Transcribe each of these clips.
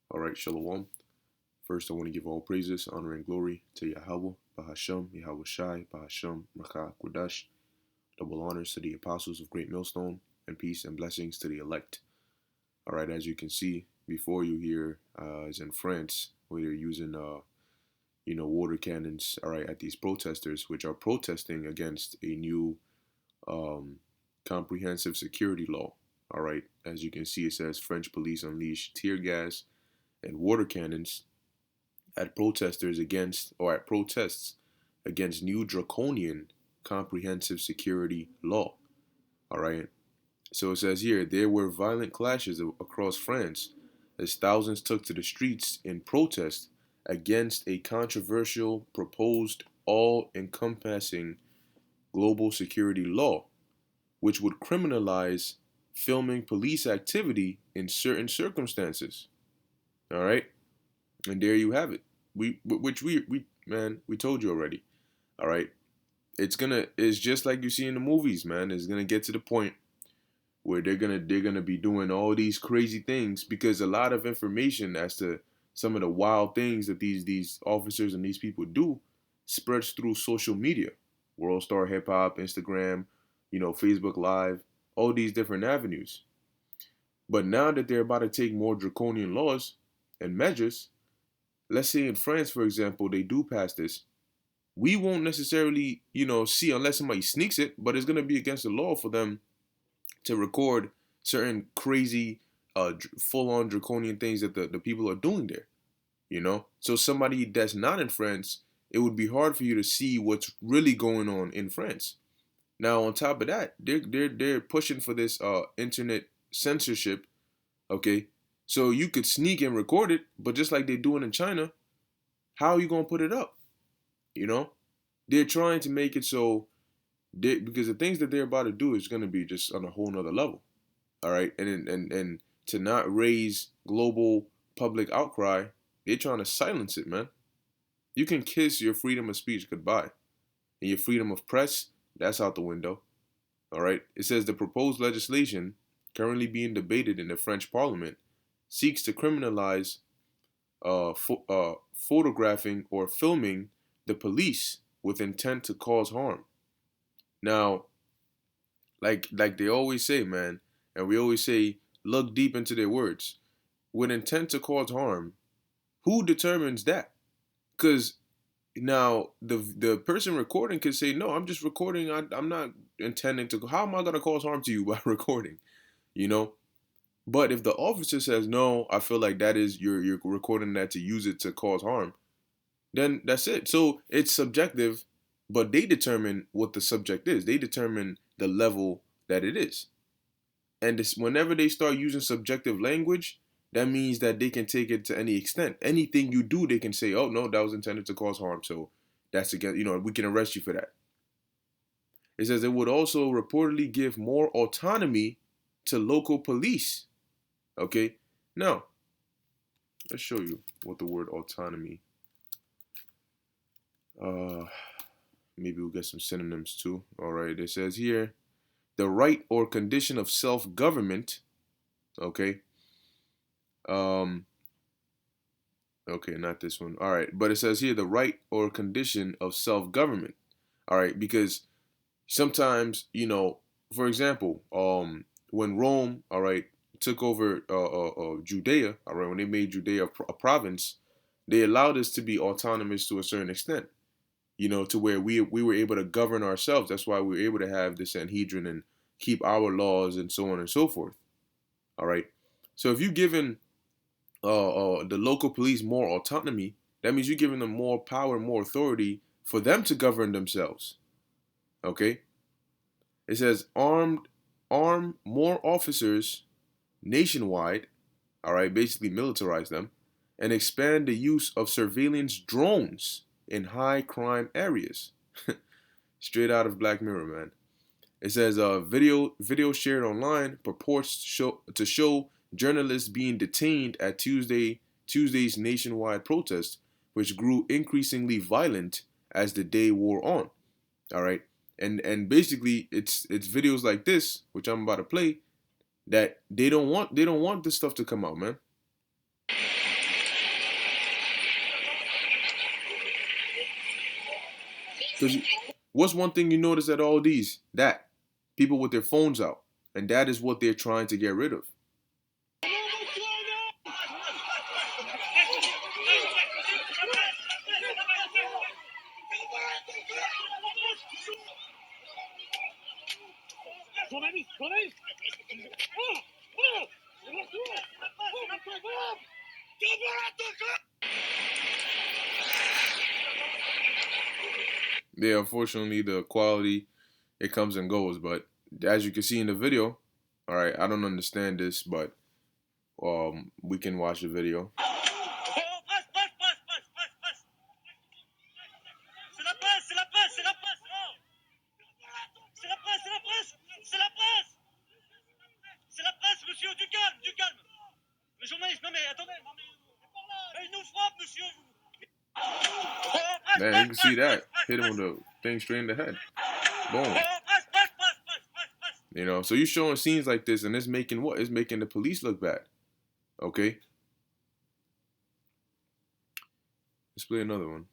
All right, Shalom. First, I want to give all praises, honor, and glory to Yahweh, Bahasham, Yahweh Shai, Bahasham, Rakah, Kudash. Double honors to the apostles of Great Millstone, and peace and blessings to the elect. All right, as you can see before you here, is in France, where they're using, water cannons, all right, at these protesters, which are protesting against a new um, comprehensive security law. All right, as you can see, it says French police unleash tear gas and water cannons at protesters against or at protests against new draconian comprehensive security law. All right. So it says here there were violent clashes across France as thousands took to the streets in protest against a controversial proposed all-encompassing global security law which would criminalize filming police activity in certain circumstances. All right? And there you have it. We told you already. All right. It's just like you see in the movies, man. It's gonna get to the point where they're gonna be doing all these crazy things because a lot of information as to some of the wild things that these officers and these people do spreads through social media, World Star Hip Hop, Instagram, Facebook Live, all these different avenues. But now that they're about to take more draconian laws and measures, let's say in France, for example, they do pass this, we won't necessarily, see unless somebody sneaks it, but it's going to be against the law for them to record certain crazy, full-on draconian things that the people are doing there. So somebody that's not in France, it would be hard for you to see what's really going on in France. Now, on top of that, they're pushing for this internet censorship. Okay, so you could sneak and record it, but just like they're doing in China, how are you gonna put it up? You know, they're trying to make it so because the things that they're about to do is gonna be just on a whole nother level. All right, and to not raise global public outcry, they're trying to silence it, man. You can kiss your freedom of speech goodbye, and your freedom of press, that's out the window. All right, it says the proposed legislation currently being debated in the French Parliament seeks to criminalize photographing or filming the police with intent to cause harm. Now, like they always say, man, and we always say, look deep into their words. With intent to cause harm, who determines that? Because now the person recording could say, no, I'm just recording. I'm not intending to. How am I gonna cause harm to you by recording? You know. But if the officer says no, I feel like that is you're recording that to use it to cause harm, then that's it. So it's subjective, but they determine what the subject is. They determine the level that it is. And whenever they start using subjective language, that means that they can take it to any extent. Anything you do, they can say, "Oh no, that was intended to cause harm." So that's again, we can arrest you for that. It says it would also reportedly give more autonomy to local police. Okay, now let's show you what the word autonomy. Uh, Maybe we'll get some synonyms too. All right, it says here the right or condition of self-government. Okay. Um. Okay, not this one. All right, but it says here the right or condition of self-government. All right, because sometimes, for example, when Rome, all right, took over Judea, all right, when they made Judea a province, they allowed us to be autonomous to a certain extent, to where we were able to govern ourselves. That's why we were able to have the Sanhedrin and keep our laws and so on and so forth. All right. So if you're giving the local police more autonomy, that means you're giving them more power, more authority for them to govern themselves. Okay. It says arm more officers nationwide. All right, basically militarize them and expand the use of surveillance drones in high crime areas. Straight out of Black Mirror, man. It says video shared online purports to show journalists being detained at Tuesday's nationwide protest, which grew increasingly violent as the day wore on. All right, and basically it's videos like this, which I'm about to play, that they don't want this stuff to come out, man. Because what's one thing you notice at all these? That people with their phones out, and that is what they're trying to get rid of. Yeah, unfortunately, the quality it comes and goes, but as you can see in the video, all right, I don't understand this, but we can watch the video. Man, you can see that hit him with the thing straight in the head. Boom. You know, so you're showing scenes like this, and it's making what? It's making the police look bad. Okay, let's play another one.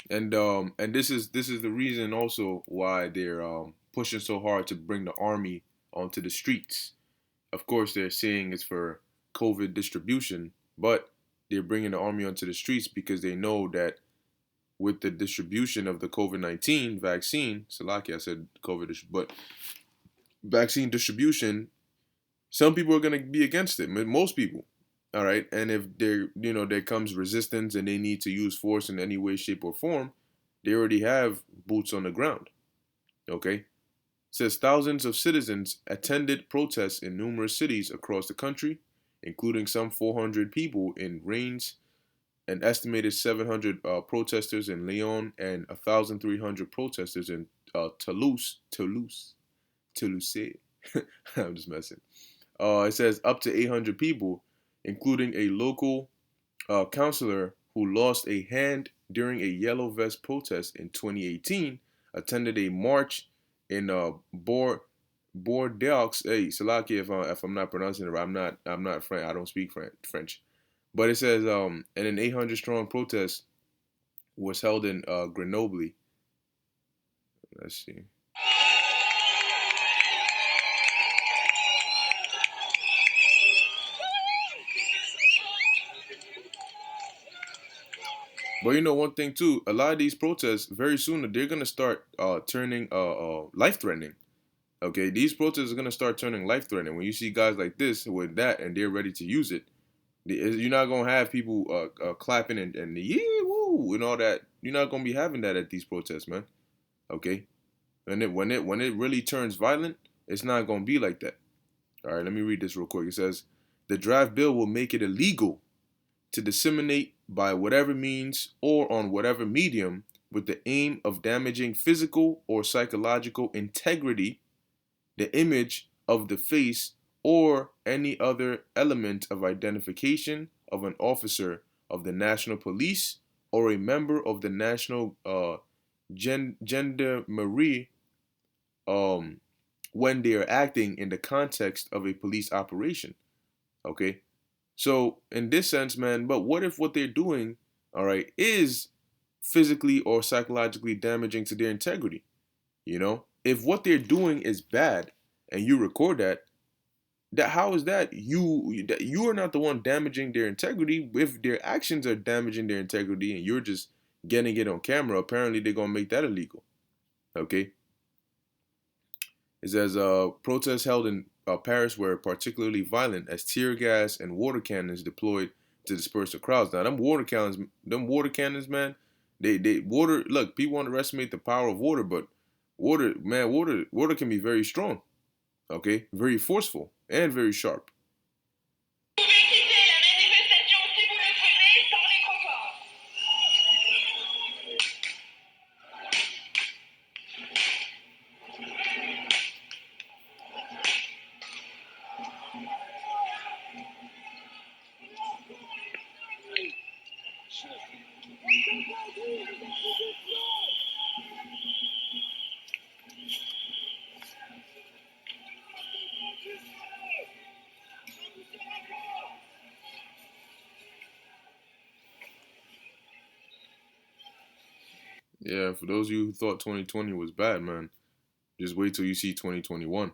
And this is the reason also why they're pushing so hard to bring the army onto the streets. Of course, they're saying it's for COVID distribution, but they're bringing the army onto the streets because they know that with the distribution of the COVID-19 vaccine, Salaki, I said COVID, but vaccine distribution, some people are going to be against it. Most people, all right. And if there comes resistance and they need to use force in any way, shape, or form, they already have boots on the ground. Okay. It says thousands of citizens attended protests in numerous cities across the country, including some 400 people in Reims, an estimated 700 protesters in Lyon, and 1,300 protesters in Toulouse. I'm just messing. It says up to 800 people, including a local counselor who lost a hand during a yellow vest protest in 2018, attended a march in Bordeaux. Hey, Salaki, if I'm not pronouncing it right, I'm not French. I don't speak French. But it says and an 800 strong protest was held in Grenoble. Let's see. But you know one thing too, a lot of these protests very soon they're gonna start turning life threatening. Okay, these protests are gonna start turning life threatening. When you see guys like this with that and they're ready to use it, you're not gonna have people clapping and yeah woo and all that. You're not gonna be having that at these protests, man. Okay, and when it really turns violent, it's not gonna be like that. All right, let me read this real quick. It says the draft bill will make it illegal to disseminate by whatever means or on whatever medium with the aim of damaging physical or psychological integrity, the image of the face, or any other element of identification of an officer of the national police or a member of the national gendarmerie when they are acting in the context of a police operation. Okay, so in this sense, man, but what if what they're doing, all right, is physically or psychologically damaging to their integrity? You know, if what they're doing is bad and you record that, how is that you are not the one damaging their integrity? If their actions are damaging their integrity and you're just getting it on camera, apparently they're gonna make that illegal. Okay. It says protests held in Paris were particularly violent as tear gas and water cannons deployed to disperse the crowds. Now, them water cannons, man, they water. Look, people underestimate the power of water, but water, man, water can be very strong. Okay, very forceful and very sharp. Yeah, for those of you who thought 2020 was bad, man, just wait till you see 2021.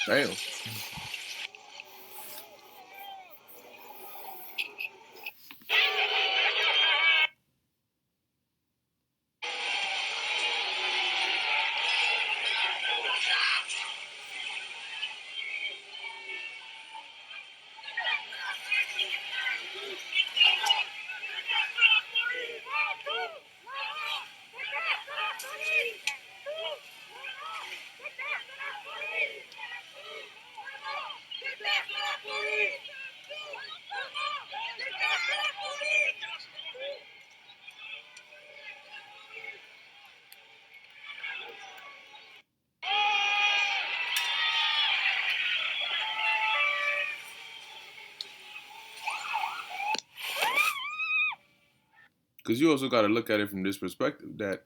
Damn. Because you also got to look at it from this perspective that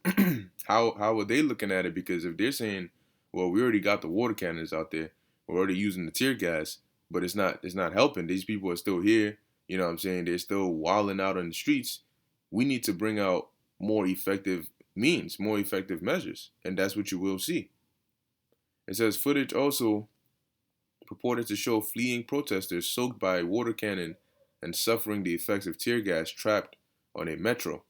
how are they looking at it? Because if they're saying, well, we already got the water cannons out there, we're already using the tear gas, but it's not helping. These people are still here. You know what I'm saying? They're still wilding out on the streets. We need to bring out more effective means, more effective measures, and that's what you will see. It says footage also purported to show fleeing protesters soaked by a water cannon and suffering the effects of tear gas trapped on a metro.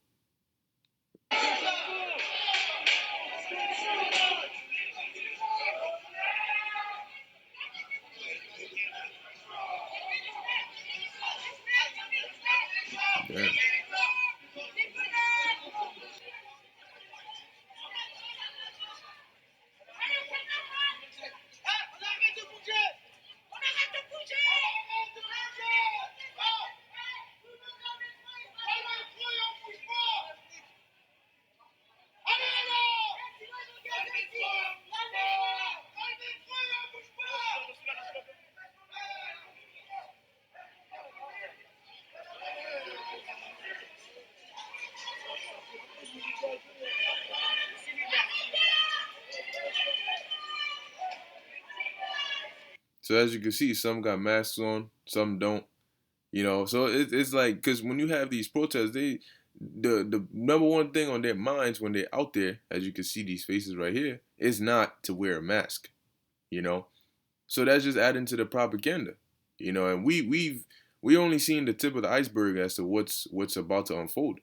Damn. So as you can see, some got masks on, some don't. You know, so it's like because when you have these protests, the number one thing on their minds when they're out there, as you can see these faces right here, is not to wear a mask. You know, so that's just adding to the propaganda. You know, and we only seen the tip of the iceberg as to what's about to unfold.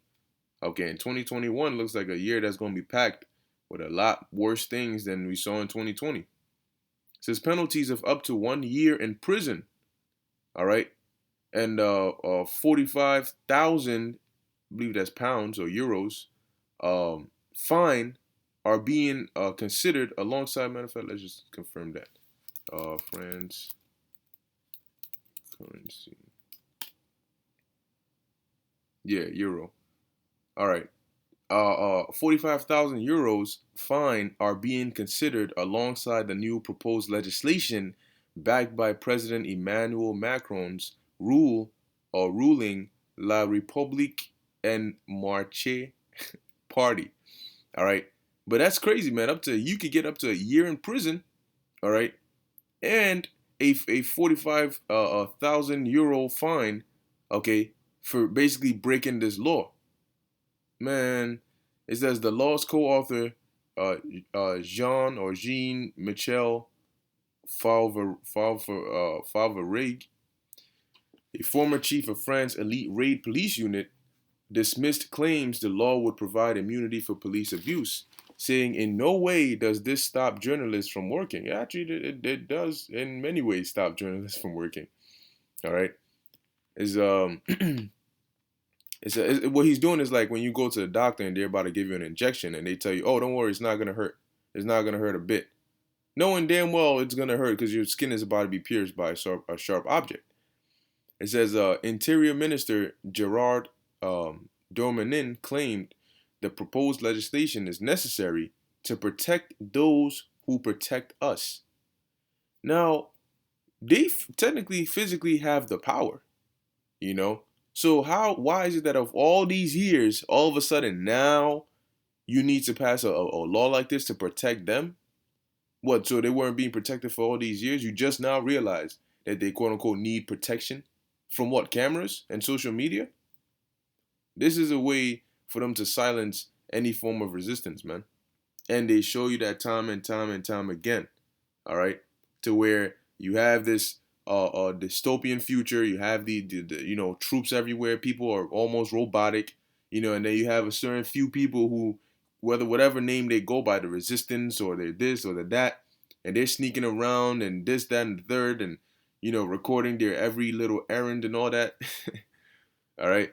Okay, and 2021 looks like a year that's going to be packed with a lot worse things than we saw in 2020. It says penalties of up to 1 year in prison. All right, and 45,000, I believe that's pounds or euros, fine are being considered alongside. Matter of fact, let's just confirm that. France currency. Yeah, euro. All right. 45,000 euros fine are being considered alongside the new proposed legislation backed by President Emmanuel Macron's ruling La République en Marche party. All right. But that's crazy, man. You could get up to a year in prison, all right, and a 45,000 euro fine, okay, for basically breaking this law. Man, it says the law's co-author, Jean or Jean Michel Favreg, a former chief of France's elite raid police unit, dismissed claims the law would provide immunity for police abuse, saying in no way does this stop journalists from working. Actually, it does in many ways stop journalists from working. All right, is what he's doing is like when you go to the doctor and they're about to give you an injection and they tell you, oh, don't worry, it's not gonna hurt. It's not gonna hurt a bit, knowing damn well it's gonna hurt because your skin is about to be pierced by a sharp object. It says Interior Minister Gerard Dormanin claimed the proposed legislation is necessary to protect those who protect us. Now, they technically physically have the power. you know? So why is it that of all these years, all of a sudden now you need to pass a law like this to protect them? What, so they weren't being protected for all these years? You just now realize that they quote unquote need protection from what, cameras and social media? This is a way for them to silence any form of resistance, man. And they show you that time and time and time again. All right, to where you have this dystopian future. You have the troops everywhere. People are almost robotic. And then you have a certain few people who, whatever name they go by, the resistance or they're this or they're that, and they're sneaking around and this, that, and the third, and recording their every little errand and all that. All right.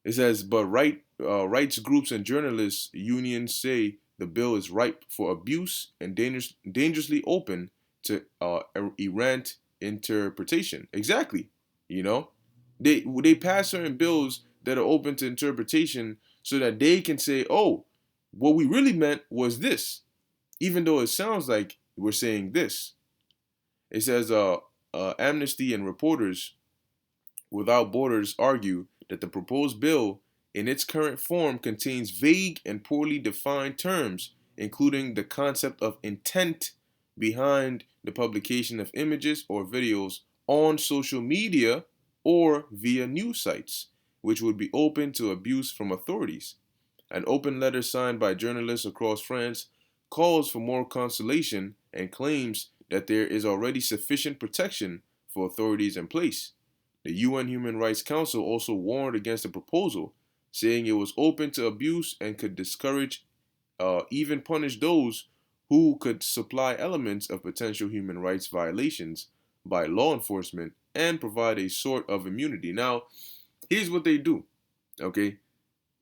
It says, but rights groups and journalists unions say the bill is ripe for abuse and dangerously open to errant interpretation. Exactly. You know, they pass certain bills that are open to interpretation so that they can say, oh, what we really meant was this, even though it sounds like we're saying this. It says, Amnesty and Reporters Without Borders argue that the proposed bill, in its current form, contains vague and poorly defined terms, including the concept of intent behind the publication of images or videos on social media or via news sites, which would be open to abuse from authorities. An open letter signed by journalists across France calls for more consolation and claims that there is already sufficient protection for authorities in place. The UN Human Rights Council also warned against the proposal, saying it was open to abuse and could discourage, even punish those who could supply elements of potential human rights violations by law enforcement and provide a sort of immunity. Now, here's what they do. Okay,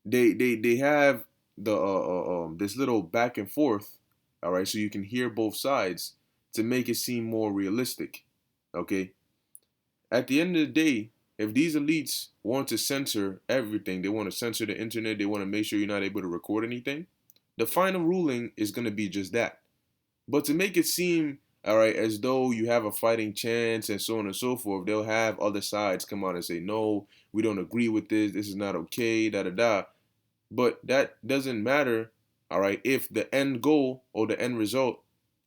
they have the this little back and forth. All right, so you can hear both sides to make it seem more realistic. Okay, at the end of the day, if these elites want to censor everything, they want to censor the internet, they want to make sure you're not able to record anything, the final ruling is going to be just that. But to make it seem, all right, as though you have a fighting chance and so on and so forth, they'll have other sides come out and say, no, we don't agree with this is not okay, da da da. But that doesn't matter, all right, if the end goal or the end result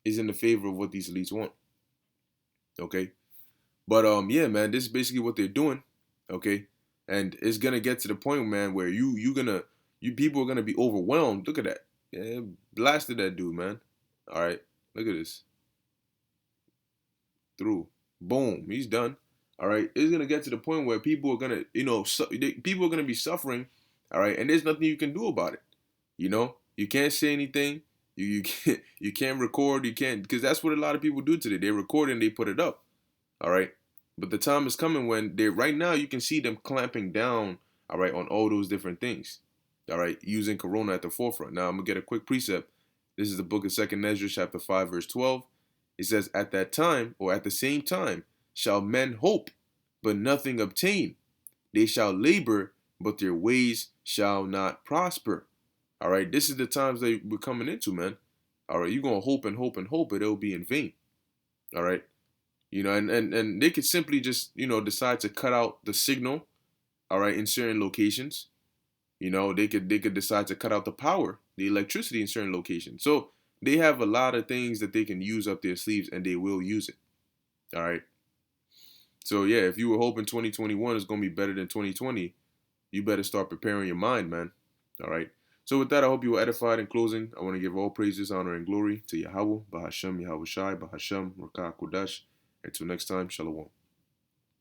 is in the favor of what these elites want. Okay? But yeah, man, this is basically what they're doing, okay? And it's gonna get to the point, man, where you people are gonna be overwhelmed. Look at that. Yeah, blasted that dude, man. All right, look at this. Through, boom, he's done. All right, it's gonna get to the point where people are gonna, people are gonna be suffering. All right, and there's nothing you can do about it. You can't say anything. You can't record. You can't, because that's what a lot of people do today. They record and they put it up. All right. But the time is coming when right now you can see them clamping down, all right, on all those different things. All right, using Corona at the forefront. Now I'm gonna get a quick precept. This is the book of 2nd Ezra, chapter 5, verse 12. It says, at that time, or at the same time, shall men hope, but nothing obtain. They shall labor, but their ways shall not prosper. All right, this is the times that we're coming into, man. All right, you're gonna hope and hope and hope, but it'll be in vain. All right. And they could simply just, decide to cut out the signal, all right, in certain locations. They could decide to cut out the power, the electricity in certain locations. So they have a lot of things that they can use up their sleeves, and they will use it. All right. So yeah, if you were hoping 2021 is gonna be better than 2020, you better start preparing your mind, man. All right. So with that, I hope you were edified. In closing, I want to give all praises, honor, and glory to Yahweh, Bahashem, Yahweh Shai, Bahashem, Rakah Kodash. Until next time, Shalom.